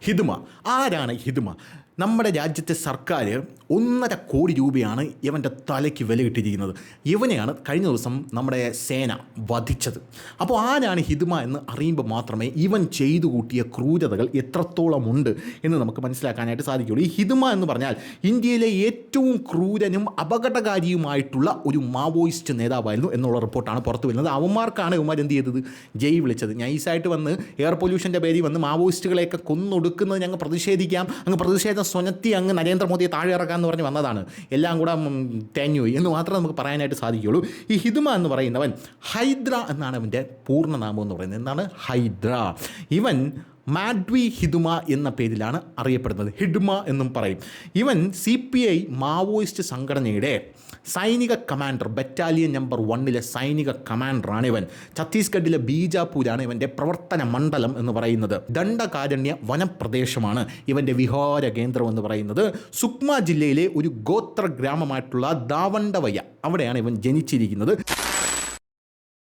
ഹിദ്മ. ആരാണ് ഹിദ്മ? നമ്മുടെ രാജ്യത്തെ സർക്കാർ 1.5 കോടി രൂപയാണ് ഇവൻ്റെ തലയ്ക്ക് വില കിട്ടിയിരിക്കുന്നത്. ഇവനെയാണ് കഴിഞ്ഞ ദിവസം നമ്മുടെ സേന വധിച്ചത്. അപ്പോൾ ആരാണ് ഹിദ്മ എന്ന് അറിയുമ്പോൾ മാത്രമേ ഇവൻ ചെയ്തു കൂട്ടിയ ക്രൂരതകൾ എത്രത്തോളം ഉണ്ട് എന്ന് നമുക്ക് മനസ്സിലാക്കാനായിട്ട് സാധിക്കുകയുള്ളൂ. ഈ ഹിദ്മ എന്ന് പറഞ്ഞാൽ ഇന്ത്യയിലെ ഏറ്റവും ക്രൂരനും അപകടകാരിയുമായിട്ടുള്ള ഒരു മാവോയിസ്റ്റ് നേതാവായിരുന്നു എന്നുള്ള റിപ്പോർട്ടാണ് പുറത്തു വരുന്നത്. അവന്മാർക്കാണ് ഇവന്മാർ എന്ത് ചെയ്തത്? ജയ് വിളിച്ചത്. നൈസായിട്ട് വന്ന് എയർ പൊല്യൂഷൻ്റെ പേരിൽ വന്ന് മാവോയിസ്റ്റുകളെയൊക്കെ കൊന്നൊടുക്കുന്നത് ഞങ്ങൾ പ്രതിഷേധിക്കാം, അങ്ങ് പ്രതിഷേധം സ്വനത്തി അങ്ങ് നരേന്ദ്രമോദിയെ താഴെ ഇറക്കാമെന്ന് പറഞ്ഞ് വന്നതാണ്. എല്ലാം കൂടെ തേഞ്ഞുപോയി എന്ന് മാത്രമേ നമുക്ക് പറയാനായിട്ട് സാധിക്കുകയുള്ളൂ. ഈ ഹിദ്മ എന്ന് പറയുന്നവൻ ഹൈദ്ര എന്നാണ് അവൻ്റെ പൂർണ്ണനാമം എന്ന് പറയുന്നത്. എന്താണ്? ഹൈദ്ര. ഇവൻ മാഡ്വി ഹിദ്മ എന്ന പേരിലാണ് അറിയപ്പെടുന്നത്. ഹിഡ്മ എന്നും പറയും. ഇവൻ CPI മാവോയിസ്റ്റ് സംഘടനയുടെ സൈനിക കമാൻഡർ, ബറ്റാലിയൻ നമ്പർ 1 സൈനിക കമാൻഡറാണ് ഇവൻ. ഛത്തീസ്ഗഡിലെ ബീജാപൂരാണ് ഇവൻ്റെ പ്രവർത്തന മണ്ഡലം എന്ന് പറയുന്നത്. ദണ്ഡകാരണ്യ വനപ്രദേശമാണ് ഇവൻ്റെ വിഹാര കേന്ദ്രം എന്ന് പറയുന്നത്. സുക്മ ജില്ലയിലെ ഒരു ഗോത്ര ഗ്രാമമായിട്ടുള്ള ദാവണ്ടവയ, അവിടെയാണ് ഇവൻ ജനിച്ചിരിക്കുന്നത്.